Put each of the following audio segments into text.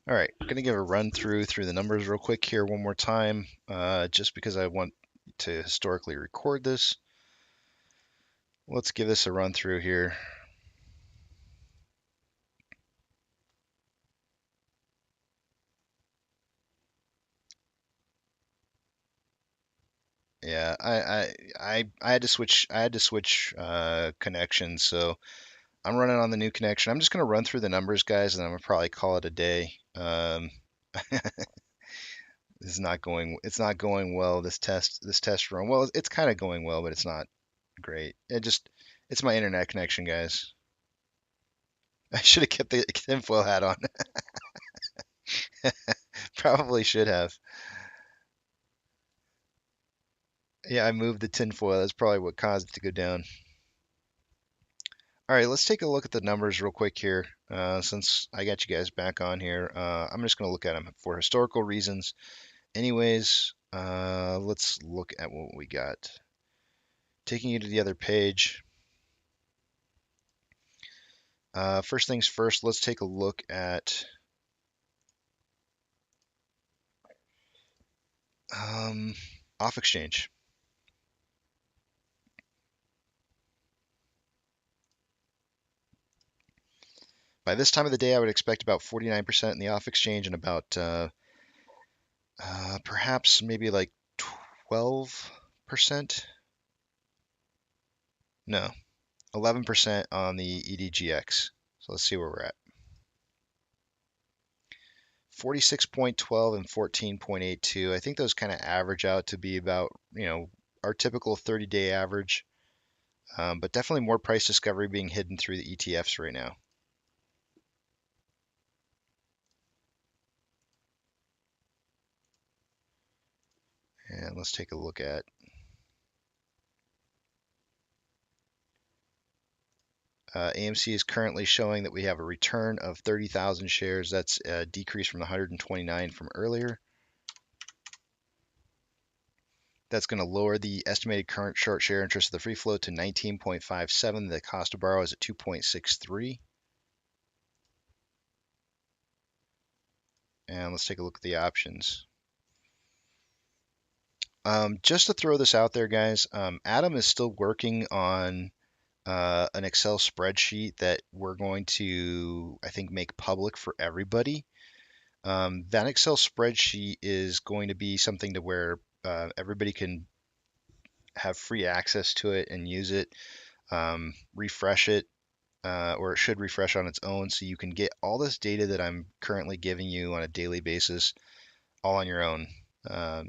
All right, I'm gonna give a run through the numbers real quick here one more time, just because I want to historically record this. Let's give this a run through here. Yeah, I had to switch connections, so I'm running on the new connection. I'm just gonna run through the numbers, guys, and I'm gonna probably call it a day. It's not going well, this test run. Well, it's kind of going well, but it's not great. It's my internet connection, guys. I should have kept the tinfoil hat on. Probably should have. Yeah, I moved the tinfoil. That's probably what caused it to go down. All right, let's take a look at the numbers real quick here. Since I got you guys back on here, I'm just going to look at them for historical reasons. Anyways, let's look at what we got. Taking you to the other page. First things first, let's take a look at off exchange. By this time of the day, I would expect about 49% in the off exchange and about perhaps maybe like 12%. No, 11% on the EDGX. So let's see where we're at. 46.12 and 14.82. I think those kind of average out to be about, our typical 30-day average. But definitely more price discovery being hidden through the ETFs right now. And let's take a look at AMC is currently showing that we have a return of 30,000 shares. That's a decrease from the 129 from earlier. That's going to lower the estimated current short share interest of the free float to 19.57. The cost to borrow is at 2.63. And let's take a look at the options. Just to throw this out there, guys, Adam is still working on an Excel spreadsheet that we're going to, I think, make public for everybody. That Excel spreadsheet is going to be something to where everybody can have free access to it and use it, refresh it, or it should refresh on its own, so you can get all this data that I'm currently giving you on a daily basis all on your own.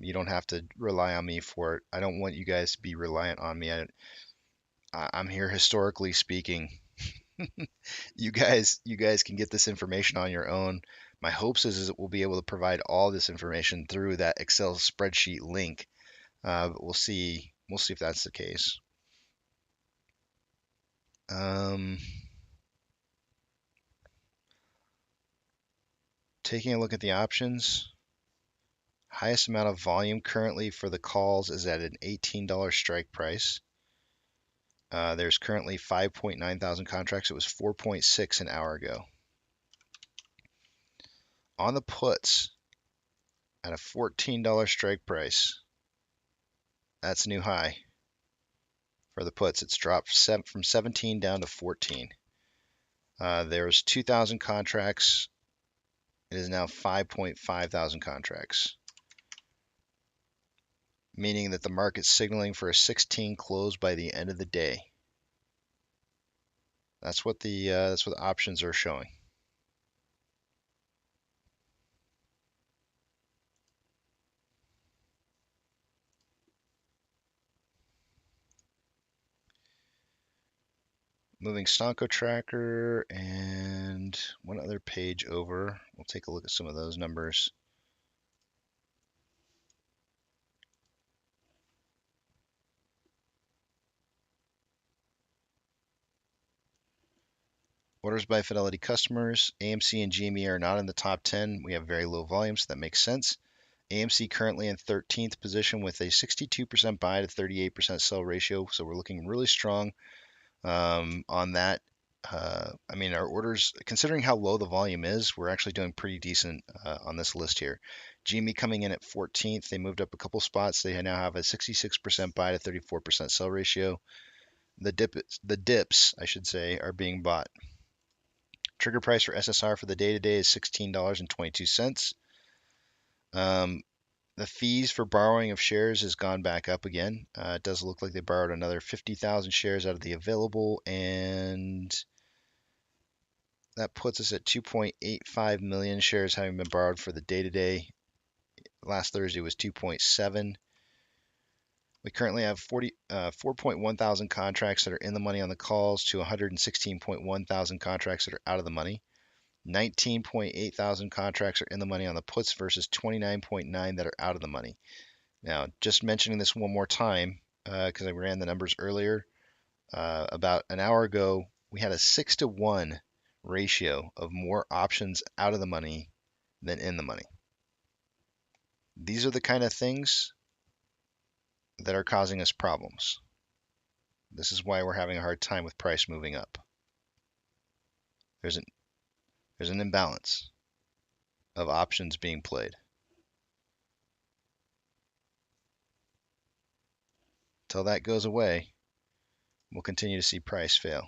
You don't have to rely on me for it. I don't want you guys to be reliant on me. I'm here historically speaking. You guys can get this information on your own. My hopes is that we'll be able to provide all this information through that Excel spreadsheet link. But we'll see. We'll see if that's the case. Taking a look at the options, highest amount of volume currently for the calls is at an $18 strike price. There's currently 5.9 thousand contracts. It was 4.6 an hour ago. On the puts, at a $14 strike price, that's a new high for the puts. It's dropped from 17 down to 14. There's 2,000 contracts. It is now 5.5 thousand contracts, meaning that the market's signaling for a 16 close by the end of the day. That's what the options are showing. Moving Stonko tracker and one other page over. We'll take a look at some of those numbers. Orders by Fidelity customers. AMC and GME are not in the top 10. We have very low volume, so that makes sense. AMC currently in 13th position with a 62% buy to 38% sell ratio. So we're looking really strong on that I mean, our orders, considering how low the volume is, we're actually doing pretty decent on this list here. GME coming in at 14th. They moved up a couple spots. They now have a 66% buy to 34% sell ratio. The dips, I should say, are being bought. Trigger price for SSR for the day today is $16.22. The fees for borrowing of shares has gone back up again. It does look like they borrowed another 50,000 shares out of the available, and that puts us at 2.85 million shares having been borrowed for the day today. Last Thursday was 2.7. We currently have 4.1 thousand contracts that are in the money on the calls to 116.1 thousand contracts that are out of the money. 19.8 thousand contracts are in the money on the puts versus 29.9 that are out of the money. Now, just mentioning this one more time, because I ran the numbers earlier, about an hour ago, we had a 6-to-1 ratio of more options out of the money than in the money. These are the kind of things that are causing us problems. This is why we're having a hard time with price moving up. There's an imbalance of options being played. Until that goes away, we'll continue to see price fail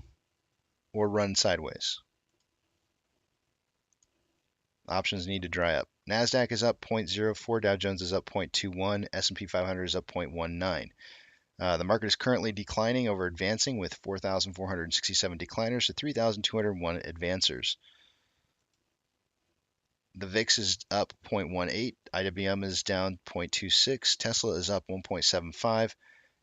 or run sideways. Options need to dry up. NASDAQ is up 0.04, Dow Jones is up 0.21, S&P 500 is up 0.19. The market is currently declining over advancing with 4,467 decliners to 3,201 advancers. The VIX is up 0.18, IWM is down 0.26, Tesla is up 1.75,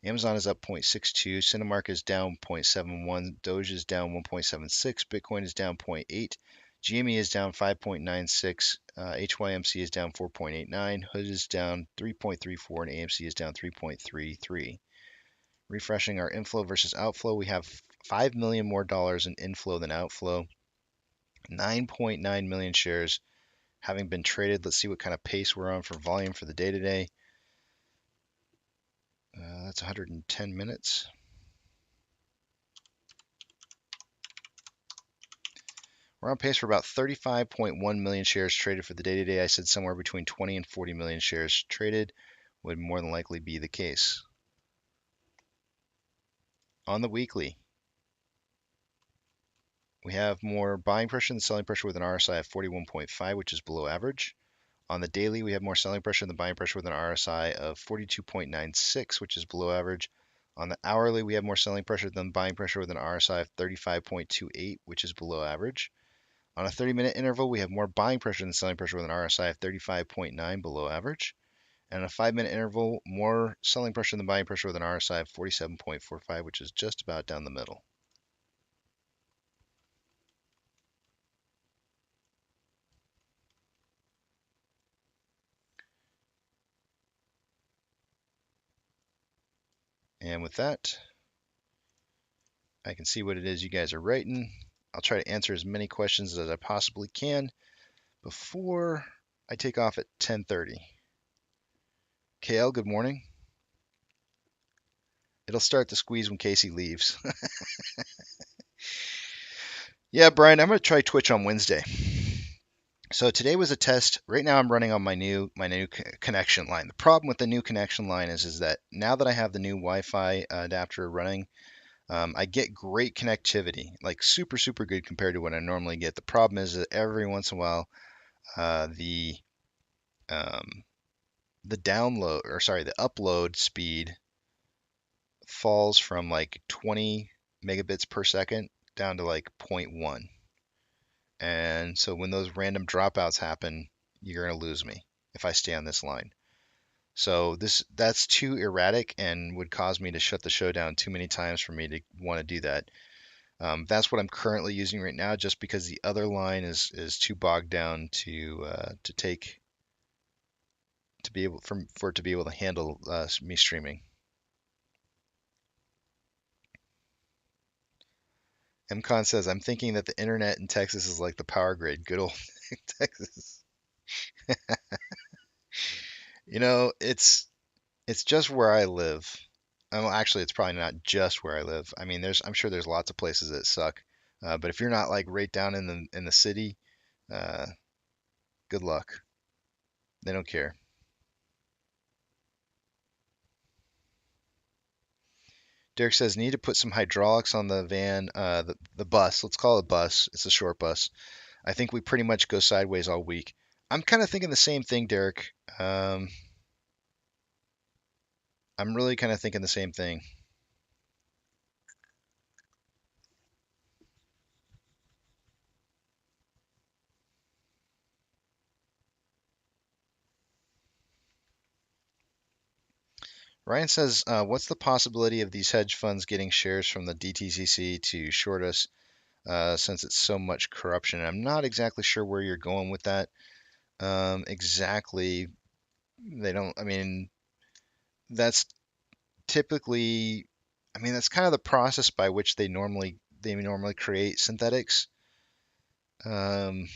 Amazon is up 0.62, Cinemark is down 0.71, Doge is down 1.76, Bitcoin is down 0.8, GME is down 5.96, HYMC is down 4.89, Hood is down 3.34, and AMC is down 3.33. Refreshing our inflow versus outflow, we have $5 million more in inflow than outflow. 9.9 million shares having been traded. Let's see what kind of pace we're on for volume for the day today. That's 110 minutes. We're on pace for about 35.1 million shares traded for the day today. I said somewhere between 20 and 40 million shares traded would more than likely be the case. On the weekly, we have more buying pressure than selling pressure with an RSI of 41.5, which is below average. On the daily, we have more selling pressure than buying pressure with an RSI of 42.96, which is below average. On the hourly, we have more selling pressure than buying pressure with an RSI of 35.28, which is below average. On a 30-minute interval, we have more buying pressure than selling pressure with an RSI of 35.9, below average. And on a 5-minute interval, more selling pressure than buying pressure with an RSI of 47.45, which is just about down the middle. And with that, I can see what it is you guys are writing. I'll try to answer as many questions as I possibly can before I take off at 10:30. KL, good morning. It'll start to squeeze when Casey leaves. Yeah, Brian, I'm going to try Twitch on Wednesday. So today was a test. Right now I'm running on my new connection line. The problem with the new connection line is that now that I have the new Wi-Fi adapter running, I get great connectivity, like super, super good compared to what I normally get. The problem is that every once in a while, the upload speed falls from like 20 megabits per second down to like 0.1. And so when those random dropouts happen, you're going to lose me if I stay on this line. So that's too erratic and would cause me to shut the show down too many times for me to want to do that. That's what I'm currently using right now, just because the other line is too bogged down for it to be able to handle me streaming. MCon says, I'm thinking that the internet in Texas is like the power grid. Good old Texas. It's just where I live. Well, actually, it's probably not just where I live. I mean, I'm sure there's lots of places that suck, But if you're not like right down in the city, uh, good luck. They don't care. Derek says need to put some hydraulics on the van, the bus. Let's call it a bus. It's a short bus. I think we pretty much go sideways all week. I'm kind of thinking the same thing, Derek. I'm really kind of thinking the same thing. Ryan says, what's the possibility of these hedge funds getting shares from the DTCC to short us since it's so much corruption? I'm not exactly sure where you're going with that. Exactly. They don't, I mean, that's typically, I mean, that's kind of the process by which they normally create synthetics. Um,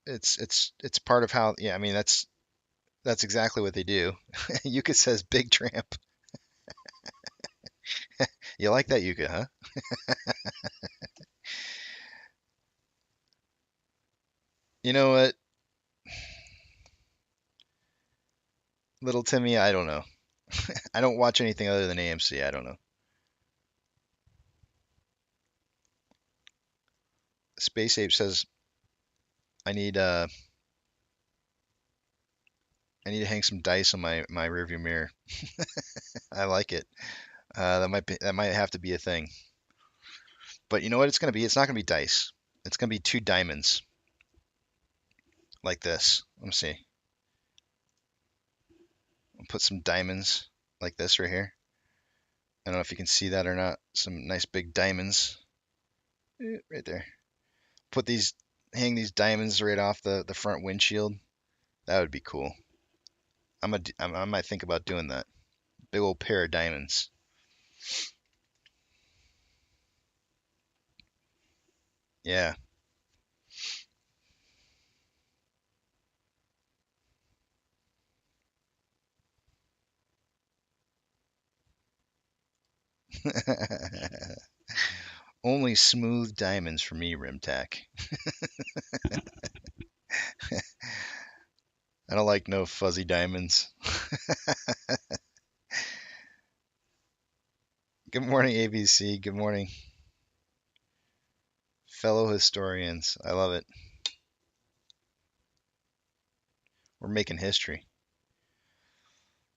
it's part of how, yeah, I mean, that's exactly what they do. Yuka says big tramp. You like that, Yuka, huh? You know what, little Timmy, I don't know. I don't watch anything other than AMC. I don't know. Space Ape says I need uh I need to hang some dice on my rearview mirror. I like it. That might have to be a thing. But you know what it's gonna be? It's not gonna be dice. It's gonna be two diamonds like this. Let me see. I'll put some diamonds like this right here. I don't know if you can see that or not. Some nice big diamonds right there. Hang these diamonds right off the front windshield. That would be cool. I might think about doing that. Big old pair of diamonds. Yeah. Only smooth diamonds for me, Rimtac. I don't like no fuzzy diamonds. Good morning, ABC. Good morning, fellow historians. I love it. We're making history.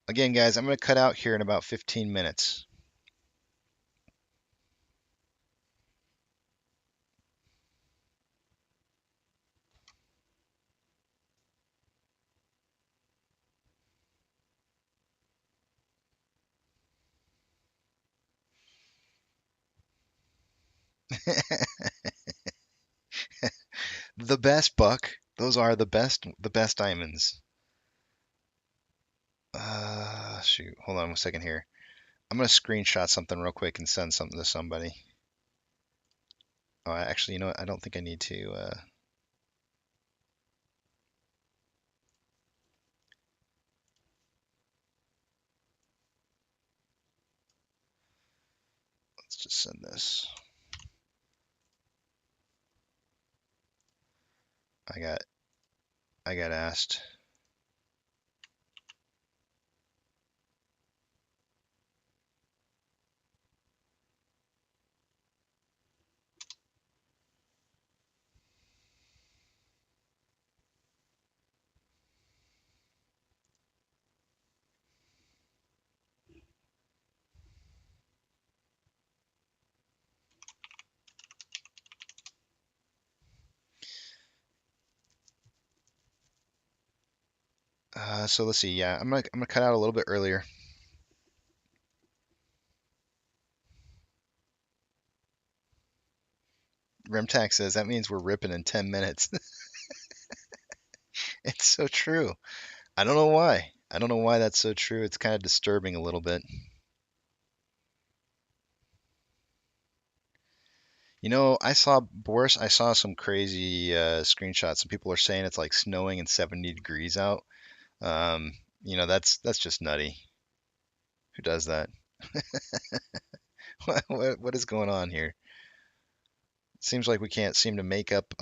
Again, guys, I'm going to cut out here in about 15 minutes. The best, Buck. Those are the best diamonds. Shoot. Hold on 1 second here. I'm going to screenshot something real quick and send something to somebody. Oh, actually, you know what? I don't think I need to. Let's just send this. I got I got asked. So let's see. Yeah, I'm gonna cut out a little bit earlier. Remtax says that means we're ripping in 10 minutes. It's so true. I don't know why. I don't know why that's so true. It's kind of disturbing a little bit. You know, I saw Boris. I saw some crazy screenshots. Some people are saying it's like snowing and 70 degrees out. Um, that's just nutty. Who does that? What is going on here? It seems like we can't seem to make up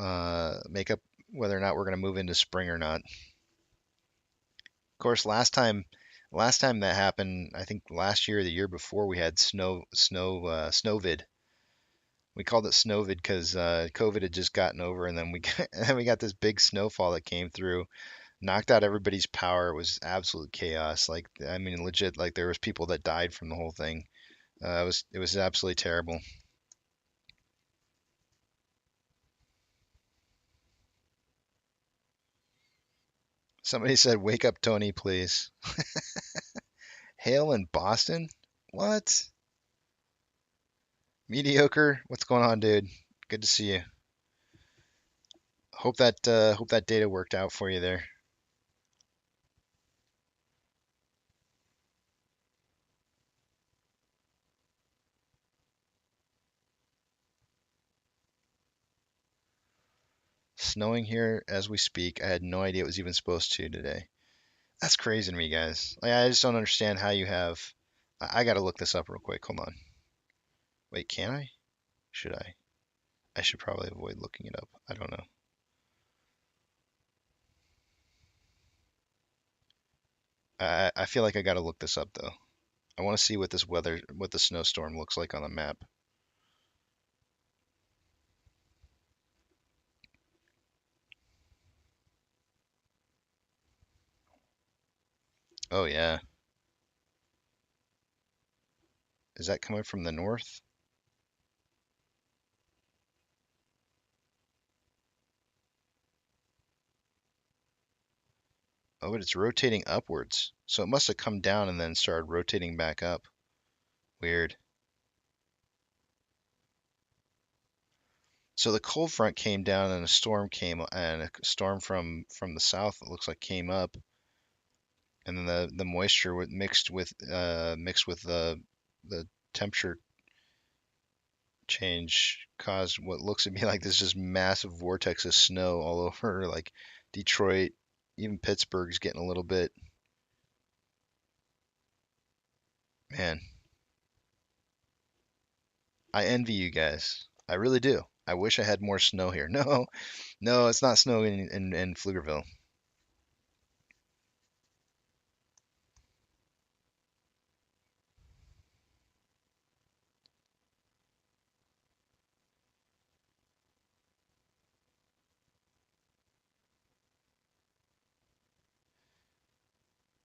whether or not we're going to move into spring or not. Of course, last time that happened, I think last year or the year before, we had snowvid. We called it snowvid because COVID had just gotten over, and then and then we got this big snowfall that came through, knocked out everybody's power. It was absolute chaos. Like, I mean, legit, like there was people that died from the whole thing. It was absolutely terrible. Somebody said, "Wake up, Tony, please." Hail in Boston? What? Mediocre? What's going on, dude? Good to see you. Hope that data worked out for you there. Snowing here as we speak. I had no idea it was even supposed to today. That's crazy to me, guys. Like, I just don't understand how you have. I gotta look this up real quick. Hold on. Wait, can I? Should I? I should probably avoid looking it up. I don't know. I feel like I gotta look this up though. I want to see what the snowstorm looks like on the map. Oh yeah. Is that coming from the north? Oh, but it's rotating upwards. So it must have come down and then started rotating back up. Weird. So the cold front came down and a storm from the south, it looks like, came up, and then the moisture mixed with the temperature change caused what looks to me like this just massive vortex of snow all over, like Detroit, even Pittsburgh's getting a little bit. Man, I envy you guys. I really do. I wish I had more snow here. No, no, it's not snowing in Pflugerville.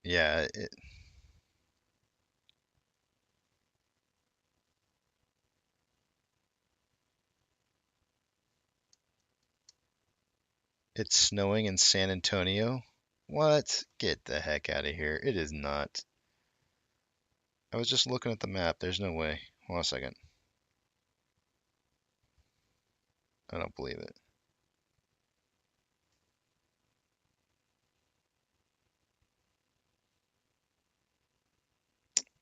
Yeah, it's snowing in San Antonio. What? Get the heck out of here. It is not. I was just looking at the map. There's no way. Hold on a second. I don't believe it.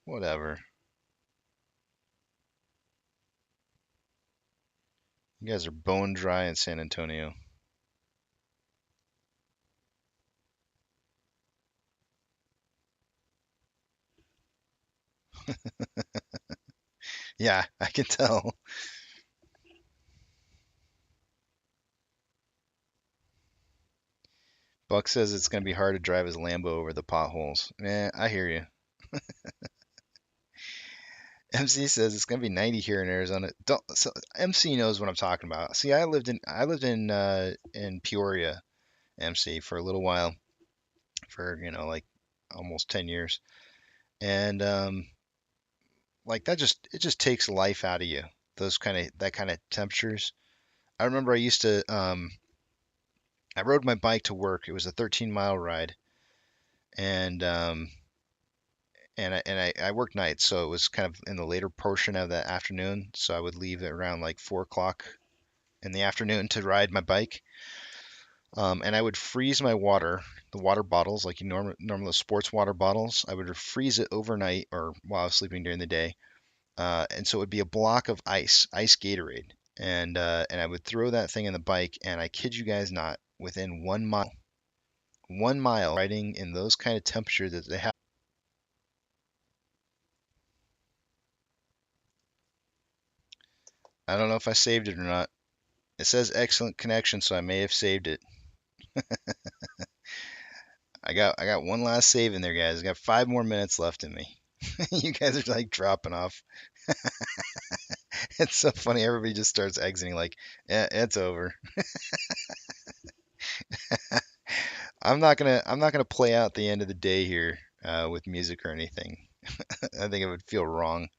Whatever. You guys are bone dry in San Antonio. Yeah, I can tell. Buck says it's going to be hard to drive his Lambo over the potholes. I hear you. MC says it's going to be 90 here in Arizona. Don't, so MC knows what I'm talking about. See, I lived in Peoria, MC, for a little while, for like almost 10 years. And like it just takes life out of you. That kind of temperatures. I remember I rode my bike to work. It was a 13-mile ride, and I worked nights, so it was kind of in the later portion of the afternoon. So I would leave at around like 4 o'clock in the afternoon to ride my bike. And I would freeze the water bottles, like you normal sports water bottles. I would freeze it overnight or while I was sleeping during the day. And so it would be a block of ice Gatorade. And I would throw that thing in the bike, and I kid you guys not, within 1 mile, riding in those kind of temperatures that they have. I don't know if I saved it or not. It says excellent connection, so I may have saved it. I got one last save in there, guys. I got 5 more minutes left in me. You guys are like dropping off. It's so funny. Everybody just starts exiting like, yeah, it's over. I'm not gonna play out the end of the day here with music or anything. I think it would feel wrong.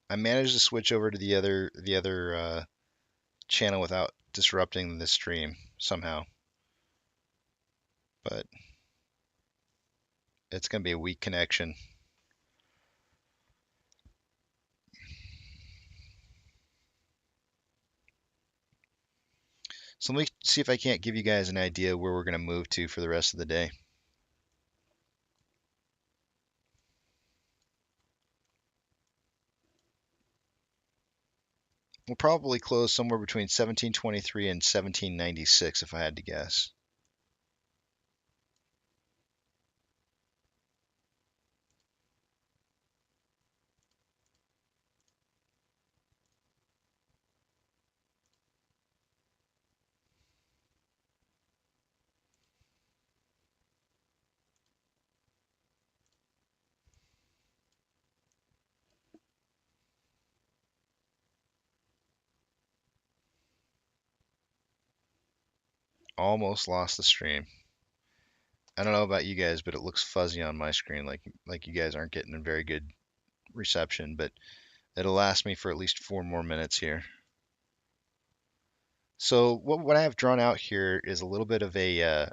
I managed to switch over to the other channel without disrupting the stream somehow, but it's gonna be a weak connection. So let me see if I can't give you guys an idea where we're gonna move to for the rest of the day. We'll probably close somewhere between 1723 and 1796 if I had to guess. Almost lost the stream. I don't know about you guys, but it looks fuzzy on my screen, like you guys aren't getting a very good reception, but it'll last me for at least 4 more minutes here. So what I have drawn out here is a little bit of an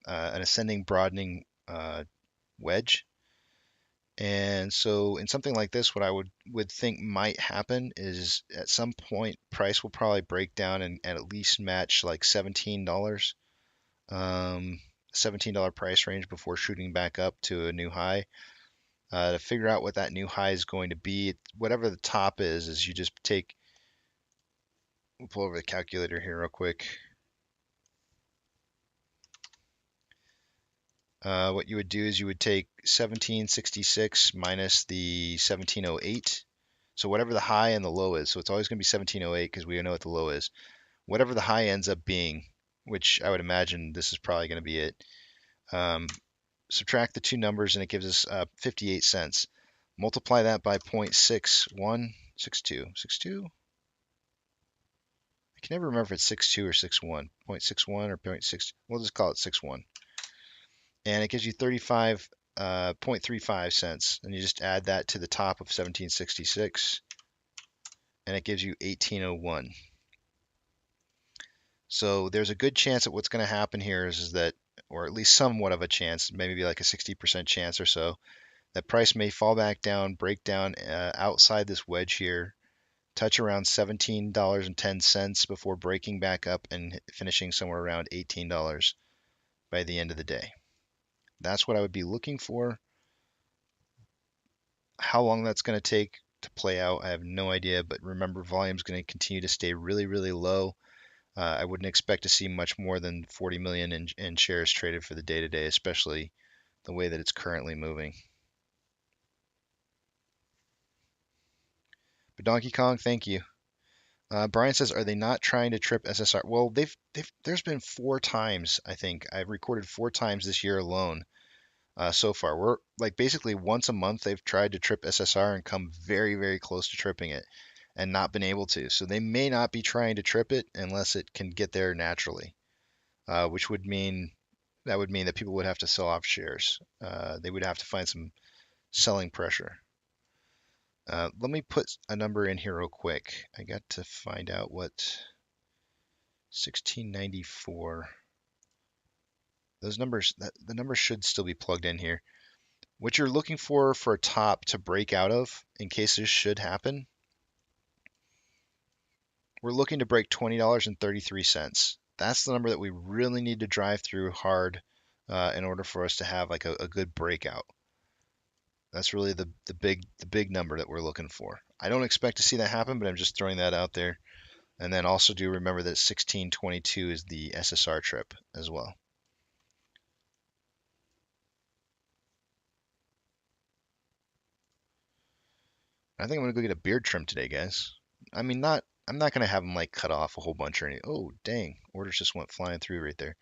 ascending broadening wedge. And so in something like this, what I would think might happen is at some point price will probably break down and at least match like $17, um, $17 price range before shooting back up to a new high. To figure out what that new high is going to be, whatever the top is you just take, we'll pull over the calculator here real quick. What you would do is you would take 1766 minus the 1708. So whatever the high and the low is, so it's always going to be 1708 because we know what the low is. Whatever the high ends up being, which I would imagine this is probably going to be it. Um, Subtract the two numbers and it gives us 58 cents. Multiply that by 0.6162. 62? I can never remember if it's 62 or 61. 0.61 or 0.6. We'll just call it 61. And it gives you 35.35 cents. And you just add that to the top of 1766 and it gives you 1801. So there's a good chance that what's going to happen here is that, or at least somewhat of a chance, maybe like a 60% chance or so, that price may fall back down, break down outside this wedge here, touch around $17.10 before breaking back up and finishing somewhere around $18 by the end of the day. That's what I would be looking for. How long that's going to take to play out, I have no idea, but remember, volume is going to continue to stay really, really low. I wouldn't expect to see much more than 40 million in shares traded for the day today, especially the way that it's currently moving. But Donkey Kong, thank you. Brian says, are they not trying to trip SSR? Well, there's been 4 times, I think. I've recorded 4 times this year alone so far. We're like basically once a month they've tried to trip SSR and come very, very close to tripping it and not been able to. So they may not be trying to trip it unless it can get there naturally, which would mean that people would have to sell off shares. They would have to find some selling pressure. Let me put a number in here real quick. I got to find out what 1694. Those numbers, the numbers should still be plugged in here. What you're looking for a top to break out of, in case this should happen, we're looking to break $20.33. That's the number that we really need to drive through hard in order for us to have like a good breakout. That's really the big number that we're looking for. I don't expect to see that happen, but I'm just throwing that out there. And then also do remember that 1622 is the SSR trip as well. I think I'm gonna go get a beard trim today, guys. I mean, not. I'm not gonna have them like cut off a whole bunch or anything. Oh, dang! Orders just went flying through right there.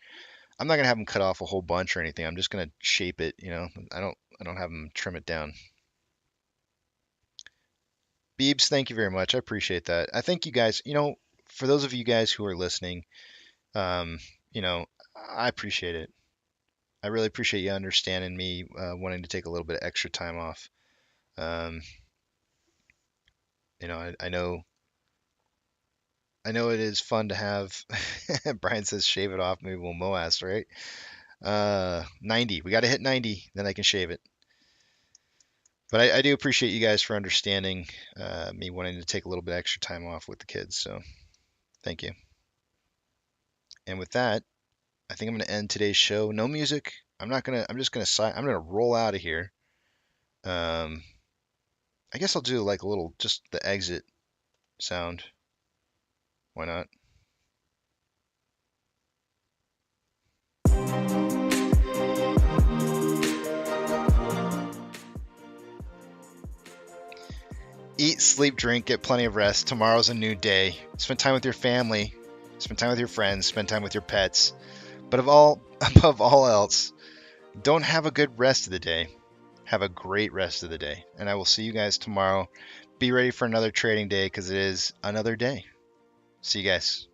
I'm not gonna have them cut off a whole bunch or anything. I'm just gonna shape it. I don't have them trim it down. Beebs, thank you very much. I appreciate that. I thank you guys. For those of you guys who are listening, um, I appreciate it. I really appreciate you understanding me wanting to take a little bit of extra time off. Um, I know it is fun to have. Brian says shave it off. Maybe we'll MOASS, right? 90. We got to hit 90, then I can shave it. But I do appreciate you guys for understanding me wanting to take a little bit extra time off with the kids. So thank you. And with that, I think I'm going to end today's show. No music. I'm just gonna I'm gonna roll out of here. Um, I guess I'll do like a little, just the exit sound. Why not? Eat, sleep, drink, get plenty of rest. Tomorrow's a new day. Spend time with your family. Spend time with your friends. Spend time with your pets. But above all else, don't have a good rest of the day. Have a great rest of the day. And I will see you guys tomorrow. Be ready for another trading day because it is another day. See you guys.